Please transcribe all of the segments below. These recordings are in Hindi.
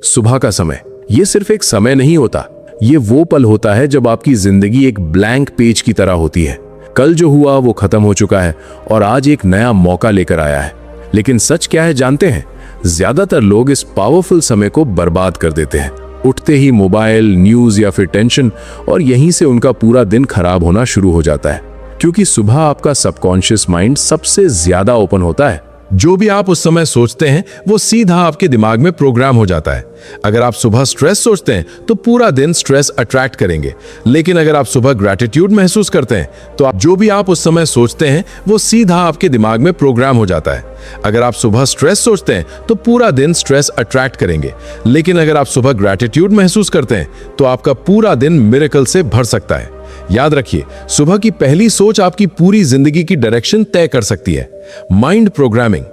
सुबह का समय ये सिर्फ एक समय नहीं होता, ये वो पल होता है जब आपकी जिंदगी एक ब्लैंक पेज की तरह होती है। कल जो हुआ वो खत्म हो चुका है और आज एक नया मौका लेकर आया है। लेकिन सच क्या है जानते हैं? ज्यादातर लोग इस पावरफुल समय को बर्बाद कर देते हैं। उठते ही मोबाइल, न्यूज या फिर टेंशन, और यहीं से उनका पूरा दिन खराब होना शुरू हो जाता है। क्योंकि सुबह आपका सबकॉन्शियस माइंड सबसे ज्यादा ओपन होता है। जो भी आप उस समय सोचते हैं वो सीधा आपके दिमाग में प्रोग्राम हो जाता है। अगर आप सुबह स्ट्रेस सोचते हैं तो पूरा दिन स्ट्रेस अट्रैक्ट करेंगे, लेकिन अगर आप सुबह ग्रैटिट्यूड महसूस करते हैं तो जो भी आप उस समय सोचते हैं वो सीधा आपके दिमाग में प्रोग्राम हो जाता है। अगर आप सुबह स्ट्रेस सोचते हैं तो पूरा दिन स्ट्रेस अट्रैक्ट करेंगे, लेकिन अगर आप सुबह ग्रैटिट्यूड महसूस करते हैं तो आपका पूरा दिन मिरेकल से भर सकता है। याद रखिए, सुबह की पहली सोच आपकी पूरी जिंदगी की डायरेक्शन तय कर सकती है। Mind programming.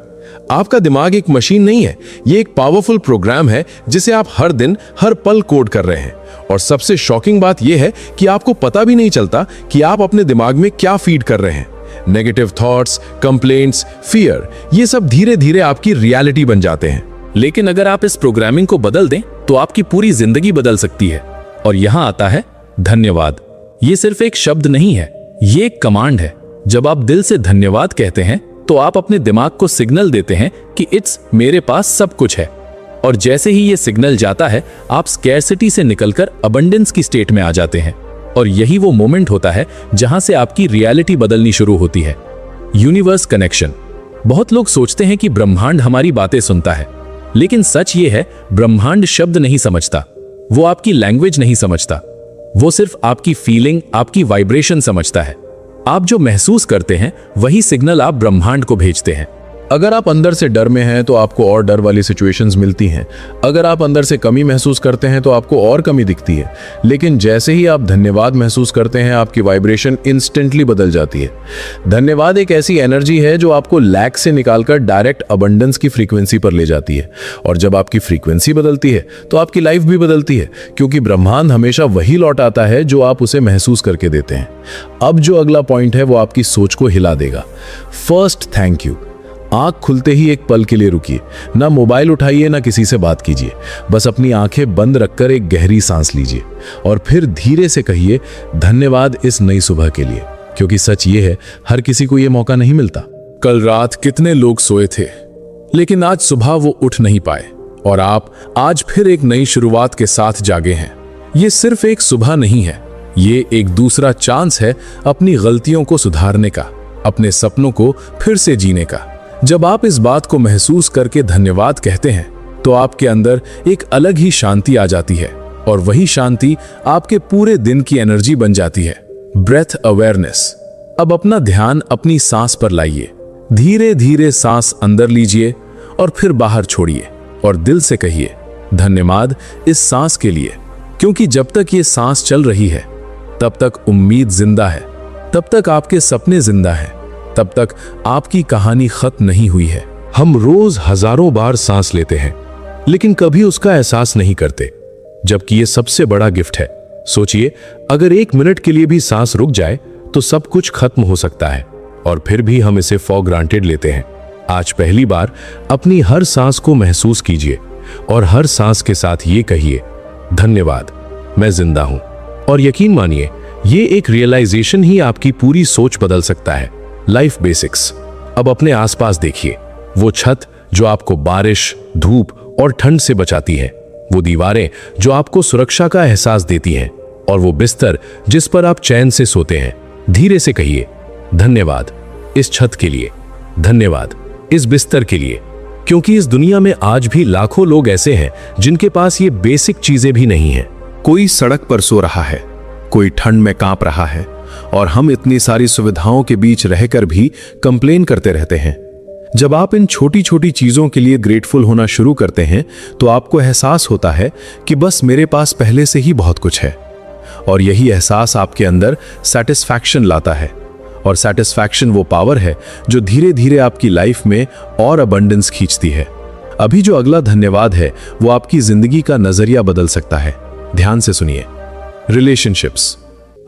आपका दिमाग एक मशीन नहीं है, ये एक पावरफुल प्रोग्राम है जिसे आप हर दिन हर पल कोड कर रहे हैं। और सबसे शॉकिंग बात यह है कि आपको पता भी नहीं चलता कि आप अपने दिमाग में क्या फीड कर रहे हैं। नेगेटिव थॉट्स, कंप्लेंट्स, फियर, ये सब धीरे धीरे आपकी रियलिटी बन जाते हैं। लेकिन अगर आप इस प्रोग्रामिंग को बदल दें तो आपकी पूरी जिंदगी बदल सकती है। और यहां आता है धन्यवाद। ये सिर्फ एक शब्द नहीं है, ये एक कमांड है। जब आप दिल से धन्यवाद कहते हैं तो आप अपने दिमाग को सिग्नल देते हैं कि इट्स मेरे पास सब कुछ है। और जैसे ही ये सिग्नल जाता है, आप स्कैर्सिटी से निकलकर अबंडेंस की स्टेट में आ जाते हैं। और यही वो मोमेंट होता है जहां से आपकी रियलिटी बदलनी शुरू होती है। Universe connection. बहुत लोग सोचते हैं कि ब्रह्मांड हमारी बातें सुनता है, लेकिन सच ये है, ब्रह्मांड शब्द नहीं समझता, वो आपकी लैंग्वेज नहीं समझता, वो सिर्फ आपकी फीलिंग, आपकी वाइब्रेशन समझता है। आप जो महसूस करते हैं वही सिग्नल आप ब्रह्मांड को भेजते हैं। अगर आप अंदर से डर में हैं तो आपको और डर वाली सिचुएशंस मिलती हैं। अगर आप अंदर से कमी महसूस करते हैं तो आपको और कमी दिखती है। लेकिन जैसे ही आप धन्यवाद महसूस करते हैं, आपकी वाइब्रेशन इंस्टेंटली बदल जाती है। धन्यवाद एक ऐसी एनर्जी है जो आपको लैक से निकालकर डायरेक्ट अबंडेंस की फ्रीक्वेंसी पर ले जाती है। और जब आपकी फ्रीक्वेंसी बदलती है तो आपकी लाइफ भी बदलती है, क्योंकि ब्रह्मांड हमेशा वही लौट आता है जो आप उसे महसूस करके देते हैं। अब जो अगला पॉइंट है वो आपकी सोच को हिला देगा। First, thank you. आंख खुलते ही एक पल के लिए रुकिए, ना मोबाइल उठाइए ना किसी से बात कीजिए, बस अपनी आंखें बंद रखकर एक गहरी सांस लीजिए और फिर धीरे से कहिए धन्यवाद इस नई सुबह के लिए। क्योंकि सच ये है, हर किसी को ये मौका नहीं मिलता। कल रात कितने लोग सोए थे, लेकिन आज सुबह वो उठ नहीं पाए, और आप आज फिर एक नई शुरुआत के साथ जागे हैं। ये सिर्फ एक सुबह नहीं है, ये एक दूसरा चांस है अपनी गलतियों को सुधारने का, अपने सपनों को फिर से जीने का। जब आप इस बात को महसूस करके धन्यवाद कहते हैं तो आपके अंदर एक अलग ही शांति आ जाती है, और वही शांति आपके पूरे दिन की एनर्जी बन जाती है। Breath awareness. अब अपना ध्यान अपनी सांस पर लाइए। धीरे धीरे सांस अंदर लीजिए और फिर बाहर छोड़िए, और दिल से कहिए धन्यवाद इस सांस के लिए। क्योंकि जब तक ये सांस चल रही है तब तक उम्मीद जिंदा है, तब तक आपके सपने जिंदा हैं, तब तक आपकी कहानी खत्म नहीं हुई है। हम रोज हजारों बार सांस लेते हैं, लेकिन कभी उसका एहसास नहीं करते, जबकि ये सबसे बड़ा गिफ्ट है। सोचिए, अगर 1 मिनट के लिए भी सांस रुक जाए तो सब कुछ खत्म हो सकता है, और फिर भी हम इसे फॉर ग्रांटेड लेते हैं। आज पहली बार अपनी हर सांस को महसूस कीजिए और हर सांस के साथ ये कहिए धन्यवाद, मैं जिंदा हूं। और यकीन मानिए, ये एक रियलाइजेशन ही आपकी पूरी सोच बदल सकता है। Life basics. अब अपने आसपास देखिए, वो छत जो आपको बारिश, धूप और ठंड से बचाती है, वो दीवारें जो आपको सुरक्षा का एहसास देती हैं, और वो बिस्तर जिस पर आप चैन से सोते हैं। धीरे से कहिए धन्यवाद इस छत के लिए, धन्यवाद इस बिस्तर के लिए, क्योंकि इस दुनिया में आज भी लाखों लोग ऐसे हैं जिनके पास ये बेसिक चीजें भी नहीं हैं। कोई सड़क पर सो रहा है, कोई ठंड में कांप रहा है, और हम इतनी सारी सुविधाओं के बीच रहकर भी कंप्लेन करते रहते हैं। जब आप इन छोटी छोटी चीजों के लिए ग्रेटफुल होना शुरू करते हैं तो आपको एहसास होता है कि बस मेरे पास पहले से ही बहुत कुछ है। और यही एहसास आपके अंदर सेटिस्फैक्शन लाता है, और सेटिस्फैक्शन वो पावर है जो धीरे धीरे आपकी लाइफ में और अबंडेंस खींचती है। अभी जो अगला धन्यवाद है वो आपकी जिंदगी का नजरिया बदल सकता है। ध्यान से सुनिए। रिलेशनशिप्स।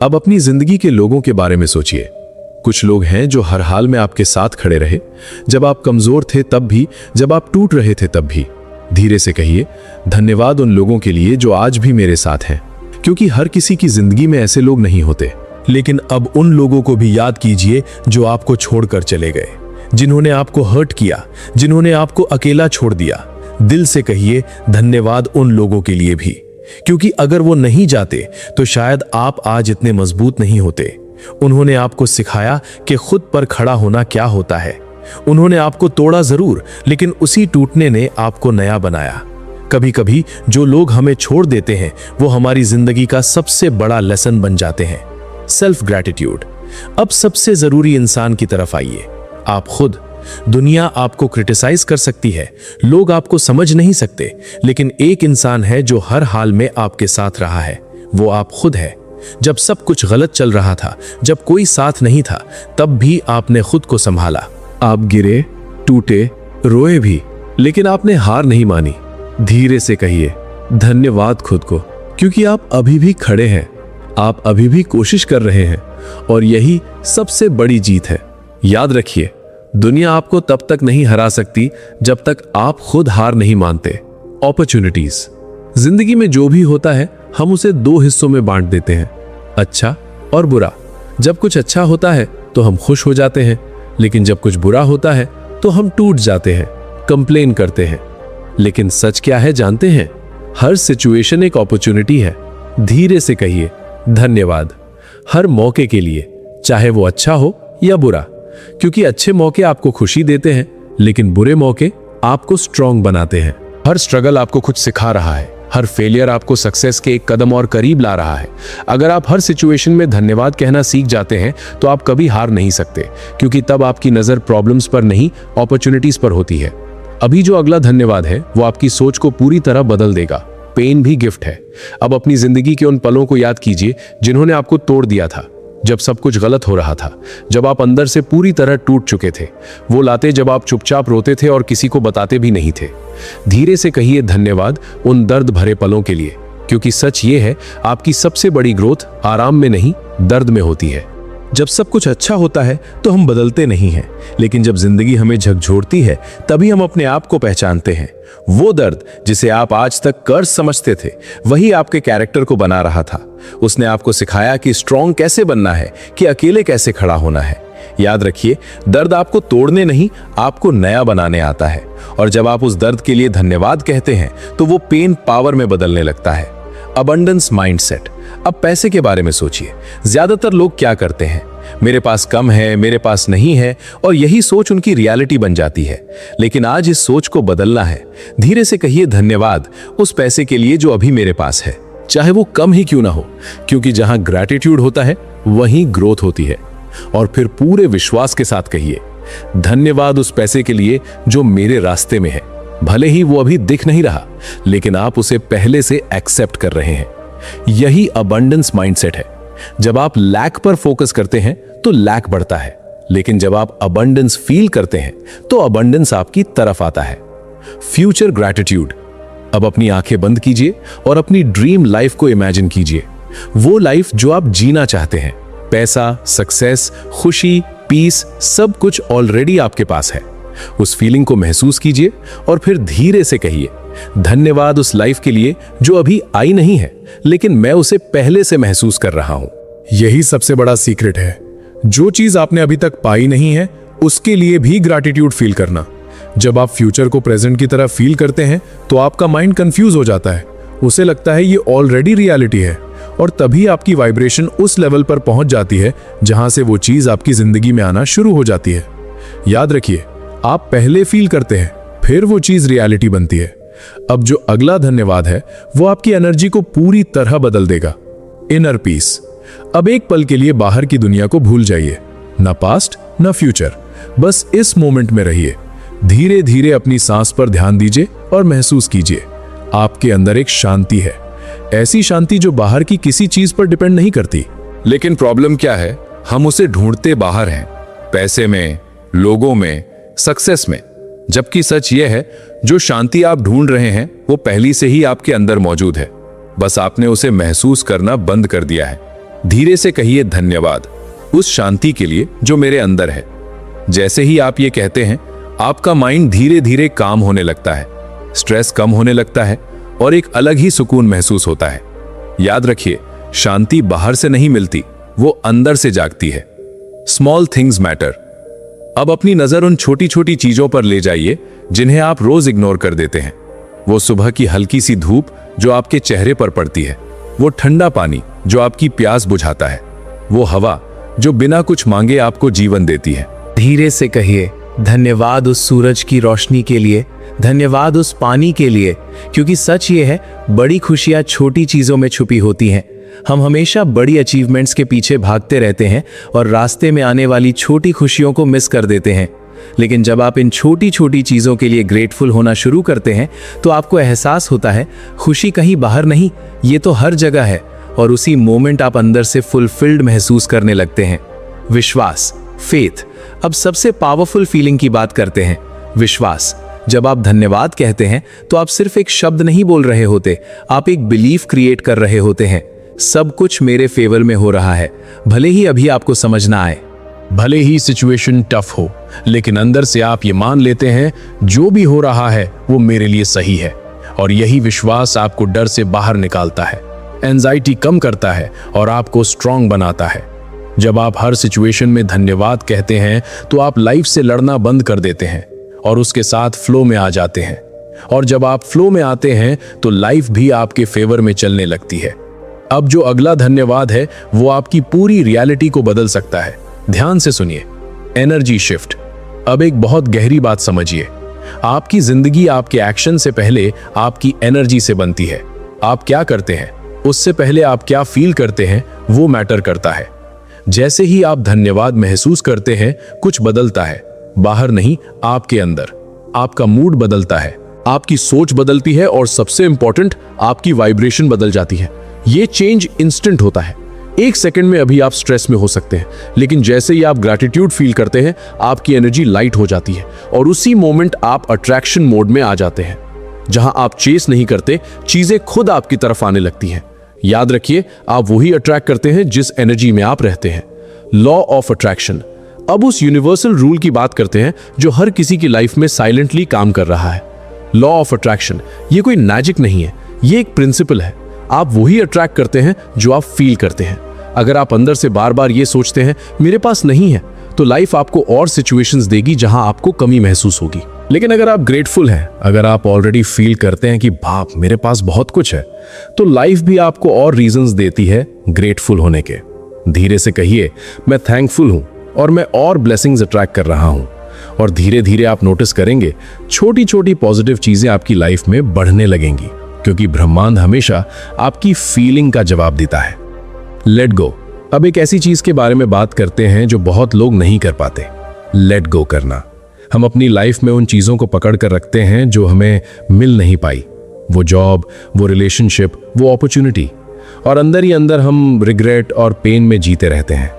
अब अपनी जिंदगी के लोगों के बारे में सोचिए। कुछ लोग हैं जो हर हाल में आपके साथ खड़े रहे, जब आप कमजोर थे तब भी, जब आप टूट रहे थे तब भी। धीरे से कहिए, धन्यवाद उन लोगों के लिए जो आज भी मेरे साथ हैं, क्योंकि हर किसी की जिंदगी में ऐसे लोग नहीं होते। लेकिन अब उन लोगों को भी याद कीजिए जो आपको छोड़कर चले गए, जिन्होंने आपको हर्ट किया, जिन्होंने आपको अकेला छोड़ दिया। दिल से कहिए धन्यवाद उन लोगों के लिए भी, क्योंकि अगर वो नहीं जाते तो शायद आप आज इतने मजबूत नहीं होते। उन्होंने आपको सिखाया कि खुद पर खड़ा होना क्या होता है। उन्होंने आपको तोड़ा जरूर, लेकिन उसी टूटने ने आपको नया बनाया। कभी कभी जो लोग हमें छोड़ देते हैं वो हमारी जिंदगी का सबसे बड़ा लेसन बन जाते हैं। Self gratitude. अब सबसे जरूरी इंसान की तरफ आइए, आप खुद। दुनिया आपको क्रिटिसाइज कर सकती है, लोग आपको समझ नहीं सकते, लेकिन एक इंसान है जो हर हाल में आपके साथ रहा है, वो आप खुद है। जब सब कुछ गलत चल रहा था, जब कोई साथ नहीं था, तब भी आपने खुद को संभाला। आप गिरे, टूटे, रोए भी, लेकिन आपने हार नहीं मानी। धीरे से कहिए धन्यवाद खुद को, क्योंकि आप अभी भी खड़े हैं, आप अभी भी कोशिश कर रहे हैं, और यही सबसे बड़ी जीत है। याद रखिए, दुनिया आपको तब तक नहीं हरा सकती जब तक आप खुद हार नहीं मानते। अपॉर्चुनिटीज। जिंदगी में जो भी होता है हम उसे दो हिस्सों में बांट देते हैं, अच्छा और बुरा। जब कुछ अच्छा होता है तो हम खुश हो जाते हैं, लेकिन जब कुछ बुरा होता है तो हम टूट जाते हैं, कंप्लेन करते हैं। लेकिन सच क्या है जानते हैं? हर सिचुएशन एक अपॉर्चुनिटी है। धीरे से कहिए धन्यवाद हर मौके के लिए, चाहे वो अच्छा हो या बुरा, क्योंकि अच्छे मौके आपको खुशी देते हैं, लेकिन बुरे मौके आपको स्ट्रांग बनाते हैं। हर स्ट्रगल आपको कुछ सिखा रहा है, हर फेलियर आपको सक्सेस के एक कदम और करीब ला रहा है। अगर आप हर सिचुएशन में धन्यवाद कहना सीख जाते हैं तो आप कभी हार नहीं सकते, क्योंकि तब आपकी नजर प्रॉब्लम्स पर नहीं, अपॉर्चुनिटीज पर होती है। अभी जो अगला धन्यवाद है वो आपकी सोच को पूरी तरह बदल देगा। पेन भी गिफ्ट है। अब अपनी जिंदगी के उन पलों को याद कीजिए जिन्होंने आपको तोड़ दिया था, जब सब कुछ गलत हो रहा था, जब आप अंदर से पूरी तरह टूट चुके थे। वो लाते जब आप चुपचाप रोते थे और किसी को बताते भी नहीं थे। धीरे से कहिए धन्यवाद उन दर्द भरे पलों के लिए, क्योंकि सच ये है, आपकी सबसे बड़ी ग्रोथ आराम में नहीं, दर्द में होती है। जब सब कुछ अच्छा होता है तो हम बदलते नहीं हैं, लेकिन जब जिंदगी हमें झकझोरती है तभी हम अपने आप को पहचानते हैं। वो दर्द जिसे आप आज तक कर्ज समझते थे, वही आपके कैरेक्टर को बना रहा था। उसने आपको सिखाया कि स्ट्रांग कैसे बनना है, कि अकेले कैसे खड़ा होना है। याद रखिए, दर्द आपको तोड़ने नहीं, आपको नया बनाने आता है। और जब आप उस दर्द के लिए धन्यवाद कहते हैं तो वो पेन पावर में बदलने लगता है। Abundance mindset. अब पैसे के बारे में सोचिए। ज्यादातर लोग क्या करते हैं? मेरे पास कम है, मेरे पास नहीं है, और यही सोच उनकी रियलिटी बन जाती है। लेकिन आज इस सोच को बदलना है। धीरे से कहिए धन्यवाद उस पैसे के लिए जो अभी मेरे पास है, चाहे वो कम ही क्यों ना हो, क्योंकि जहां ग्रैटिट्यूड होता है वहीं ग्रोथ होती है। और फिर पूरे विश्वास के साथ कहिए धन्यवाद उस पैसे के लिए जो मेरे रास्ते में है। भले ही वो अभी दिख नहीं रहा, लेकिन आप उसे पहले से एक्सेप्ट कर रहे हैं। यही अबंडेंस माइंडसेट है। जब आप लैक पर फोकस करते हैं तो लैक बढ़ता है, लेकिन जब आप अबंडेंस फील करते हैं तो अबंडेंस आपकी तरफ आता है। Future gratitude. अब अपनी आंखें बंद कीजिए और अपनी ड्रीम लाइफ को इमेजिन कीजिए। वो लाइफ जो आप जीना चाहते हैं। पैसा, सक्सेस, खुशी, पीस, सब कुछ ऑलरेडी आपके पास है। उस फीलिंग को महसूस कीजिए और फिर धीरे से कहिए धन्यवाद उस लाइफ के लिए जो अभी आई नहीं है, लेकिन मैं उसे पहले से महसूस कर रहा हूं। यही सबसे बड़ा सीक्रेट है। जो चीज आपने अभी तक पाई नहीं है उसके लिए भी ग्रैटिट्यूड फील करना। जब आप फ्यूचर को प्रेजेंट की तरह फील करते हैं तो आपका माइंड कंफ्यूज हो जाता है। उसे लगता है ये ऑलरेडी रियलिटी है, और तभी आपकी वाइब्रेशन उस लेवल पर पहुंच जाती है जहां से वो चीज आपकी जिंदगी में आना शुरू हो जाती है। याद रखिए, आप पहले फील करते हैं, फिर वो चीज रियलिटी बनती है। अब जो अगला धन्यवाद है वो आपकी एनर्जी को पूरी तरह बदल देगा। Inner peace. अब एक पल के लिए बाहर की दुनिया को भूल जाइए, ना पास्ट ना फ्यूचर, बस इस मोमेंट में रहिए। धीरे धीरे अपनी सांस पर ध्यान दीजिए और महसूस कीजिए आपके अंदर एक शांति है। ऐसी शांति जो बाहर की किसी चीज पर डिपेंड नहीं करती। लेकिन प्रॉब्लम क्या है? हम उसे ढूंढते बाहर हैं, पैसे में, लोगों में, सक्सेस में। जबकि सच यह है, जो शांति आप ढूंढ रहे हैं वो पहली से ही आपके अंदर मौजूद है, बस आपने उसे महसूस करना बंद कर दिया है। धीरे से कहिए धन्यवाद उस शांति के लिए जो मेरे अंदर है। जैसे ही आप ये कहते हैं, आपका माइंड धीरे धीरे काम होने लगता है। स्ट्रेस कम होने लगता है और एक अलग ही सुकून महसूस होता है। याद रखिए, शांति बाहर से नहीं मिलती, वो अंदर से जागती है। Small things matter. अब अपनी नजर उन छोटी छोटी चीजों पर ले जाइए जिन्हें आप रोज इग्नोर कर देते हैं। वो सुबह की हल्की सी धूप जो आपके चेहरे पर पड़ती है, वो ठंडा पानी जो आपकी प्यास बुझाता है, वो हवा जो बिना कुछ मांगे आपको जीवन देती है। धीरे से कहिए, धन्यवाद उस सूरज की रोशनी के लिए, धन्यवाद उस पानी के लिए, क्योंकि सच ये है, बड़ी खुशियां छोटी चीजों में छुपी होती हैं। हम हमेशा बड़ी अचीवमेंट्स के पीछे भागते रहते हैं और रास्ते में आने वाली छोटी खुशियों को मिस कर देते हैं। लेकिन जब आप इन छोटी छोटी चीजों के लिए ग्रेटफुल होना शुरू करते हैं तो आपको एहसास होता है खुशी कहीं बाहर नहीं, ये तो हर जगह है। और उसी मोमेंट आप अंदर से फुलफिल्ड महसूस करने लगते हैं। विश्वास, फेथ। अब सबसे पावरफुल फीलिंग की बात करते हैं, विश्वास। जब आप धन्यवाद कहते हैं तो आप सिर्फ एक शब्द नहीं बोल रहे होते, आप एक बिलीफ क्रिएट कर रहे होते हैं। सब कुछ मेरे फेवर में हो रहा है, भले ही अभी आपको समझ ना आए। भले ही सिचुएशन टफ हो, लेकिन अंदर से आप ये मान लेते हैं जो भी हो रहा है वो मेरे लिए सही है। और यही विश्वास आपको डर से बाहर निकालता है, एंजाइटी कम करता है और आपको स्ट्रांग बनाता है। जब आप हर सिचुएशन में धन्यवाद कहते हैं तो आप लाइफ से लड़ना बंद कर देते हैं और उसके साथ फ्लो में आ जाते हैं। और जब आप फ्लो में आते हैं तो लाइफ भी आपके फेवर में चलने लगती है। अब जो अगला धन्यवाद है वो आपकी पूरी रियलिटी को बदल सकता है। ध्यान से सुनिए, एनर्जी शिफ्ट। अब एक बहुत गहरी बात समझिए, आपकी जिंदगी आपके एक्शन से पहले आपकी एनर्जी से बनती है। आप क्या करते हैं उससे पहले आप क्या फील करते हैं वो मैटर करता है। जैसे ही आप धन्यवाद महसूस करते हैं कुछ बदलता है, बाहर नहीं आपके अंदर। आपका मूड बदलता है, आपकी सोच बदलती है और सबसे इंपॉर्टेंट आपकी वाइब्रेशन बदल जाती है। ये चेंज इंस्टेंट होता है। एक सेकंड में अभी आप स्ट्रेस में हो सकते हैं, लेकिन जैसे ही आप ग्रैटिट्यूड फील करते हैं आपकी एनर्जी लाइट हो जाती है और उसी मोमेंट आप अट्रैक्शन मोड में आ जाते हैं। जहां आप चेस नहीं करते, चीजें खुद आपकी तरफ आने लगती हैं। याद रखिए, आप वही अट्रैक्ट करते हैं जिस एनर्जी में आप रहते हैं। Law of attraction. अब उस यूनिवर्सल रूल की बात करते हैं जो हर किसी की लाइफ में साइलेंटली काम कर रहा है। लॉ ऑफ अट्रैक्शन ये कोई मैजिक नहीं है, ये एक प्रिंसिपल है। आप वही अट्रैक्ट करते हैं जो आप फील करते हैं। अगर आप अंदर से बार बार ये सोचते हैं मेरे पास नहीं है, तो लाइफ आपको और सिचुएशंस देगी जहां आपको कमी महसूस होगी। लेकिन अगर आप ग्रेटफुल हैं, अगर आप ऑलरेडी फील करते हैं कि बाप मेरे पास बहुत कुछ है, तो लाइफ भी आपको और रीजंस देती है ग्रेटफुल होने के। धीरे से कहिए, मैं थैंकफुल हूं और मैं और ब्लेसिंग्स अट्रैक्ट कर रहा हूं। और धीरे धीरे आप नोटिस करेंगे छोटी छोटी पॉजिटिव चीजें आपकी लाइफ में बढ़ने लगेंगी, क्योंकि ब्रह्मांड हमेशा आपकी फीलिंग का जवाब देता है। Let go. अब एक ऐसी चीज के बारे में बात करते हैं जो बहुत लोग नहीं कर पाते, लेट गो करना। हम अपनी लाइफ में उन चीजों को पकड़ कर रखते हैं जो हमें मिल नहीं पाई, वो जॉब, वो रिलेशनशिप, वो अपॉर्चुनिटी, और अंदर ही अंदर हम रिग्रेट और पेन में जीते रहते हैं।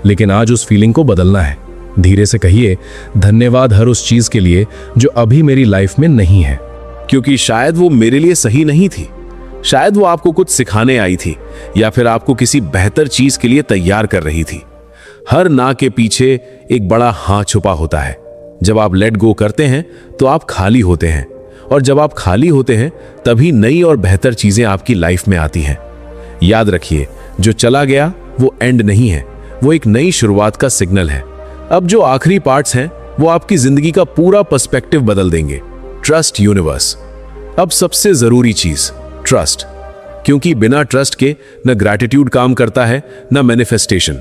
लेकिन आज उस फीलिंग को बदलना है। धीरे से कहिए, धन्यवाद हर उस चीज के लिए जो अभी मेरी लाइफ में नहीं है, क्योंकि शायद वो मेरे लिए सही नहीं थी, शायद वो आपको कुछ सिखाने आई थी, या फिर आपको किसी बेहतर चीज के लिए तैयार कर रही थी। हर ना के पीछे एक बड़ा हाँ छुपा होता है। जब आप लेट गो करते हैं तो आप खाली होते हैं, और जब आप खाली होते हैं तभी नई और बेहतर चीजें आपकी लाइफ में आती हैं। याद रखिए, जो चला गया वो एंड नहीं है, वो एक नई शुरुआत का सिग्नल है। अब जो आखिरी पार्ट्स हैं वो आपकी जिंदगी का पूरा पर्सपेक्टिव बदल देंगे। Trust universe. अब सबसे जरूरी चीज ट्रस्ट, क्योंकि बिना ट्रस्ट के न ग्रैटिट्यूड काम करता है न मैनिफेस्टेशन।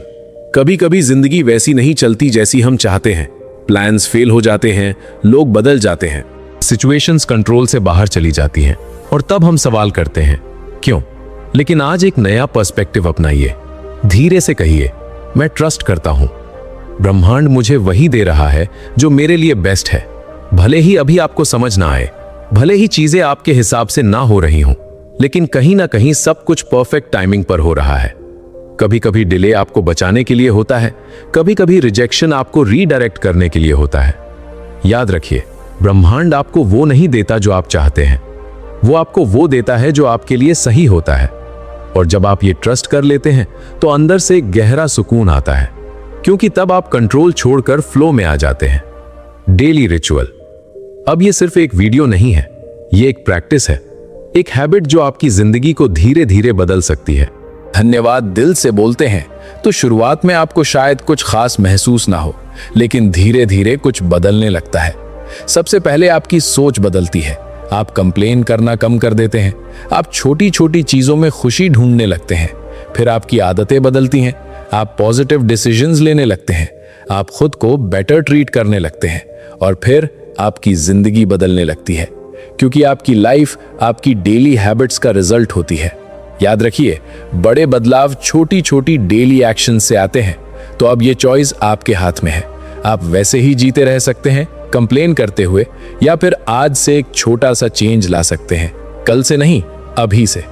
कभी कभी जिंदगी वैसी नहीं चलती जैसी हम चाहते हैं, प्लान्स फेल हो जाते हैं, लोग बदल जाते हैं, सिचुएशंस कंट्रोल से बाहर चली जाती हैं, और तब हम सवाल करते हैं क्यों। लेकिन आज एक नया पर्सपेक्टिव अपनाइए। धीरे से कहिए, मैं ट्रस्ट करता हूं, ब्रह्मांड मुझे वही दे रहा है जो मेरे लिए बेस्ट है। भले ही अभी आपको समझ ना आए, भले ही चीजें आपके हिसाब से ना हो रही हों, लेकिन कहीं ना कहीं सब कुछ परफेक्ट टाइमिंग पर हो रहा है। कभी कभी डिले आपको बचाने के लिए होता है, कभी कभी रिजेक्शन आपको रीडायरेक्ट करने के लिए होता है। याद रखिए, ब्रह्मांड आपको वो नहीं देता जो आप चाहते हैं, वो आपको वो देता है जो आपके लिए सही होता है। और जब आप ये ट्रस्ट कर लेते हैं तो अंदर से एक गहरा सुकून आता है, क्योंकि तब आप कंट्रोल छोड़कर फ्लो में आ जाते हैं। Daily ritual. अब ये सिर्फ एक वीडियो नहीं है, ये एक प्रैक्टिस है, एक हैबिट जो आपकी जिंदगी को धीरे धीरे बदल सकती है। धन्यवाद दिल से बोलते हैं तो शुरुआत में आपको शायद कुछ खास महसूस ना हो, लेकिन धीरे धीरे कुछ बदलने लगता है। सबसे पहले आपकी सोच बदलती है। आप कंप्लेन करना कम कर देते हैं। आप छोटी छोटी चीजों में खुशी ढूंढने लगते हैं। फिर आपकी आदतें बदलती हैं। आप पॉजिटिव डिसीजंस लेने लगते हैं। आप खुद को बेटर ट्रीट करने लगते हैं और फिर आपकी जिंदगी बदलने लगती है, क्योंकि आपकी लाइफ आपकी डेली हैबिट्स का रिजल्ट होती है। याद रखिए, बड़े बदलाव छोटी छोटी डेली एक्शन से आते हैं। तो अब ये चॉइस आपके हाथ में है। आप वैसे ही जीते रह सकते हैं कंप्लेन करते हुए, या फिर आज से एक छोटा सा चेंज ला सकते हैं। कल से नहीं, अभी से।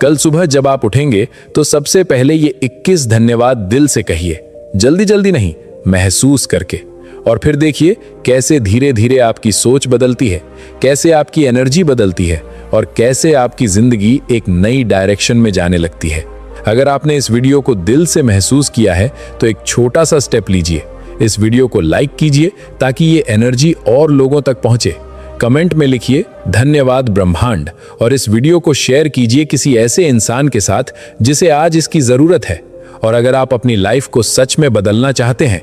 कल सुबह जब आप उठेंगे तो सबसे पहले ये 21 धन्यवाद दिल से कहिए, जल्दी जल्दी नहीं, महसूस करके। और फिर देखिए कैसे धीरे धीरे आपकी सोच बदलती है, कैसे आपकी एनर्जी बदलती है और कैसे आपकी जिंदगी एक नई डायरेक्शन में जाने लगती है। अगर आपने इस वीडियो को दिल से महसूस किया है तो एक छोटा सा स्टेप लीजिए। इस वीडियो को लाइक कीजिए ताकि ये एनर्जी और लोगों तक पहुंचे। कमेंट में लिखिए धन्यवाद ब्रह्मांड, और इस वीडियो को शेयर कीजिए किसी ऐसे इंसान के साथ जिसे आज इसकी जरूरत है। और अगर आप अपनी लाइफ को सच में बदलना चाहते हैं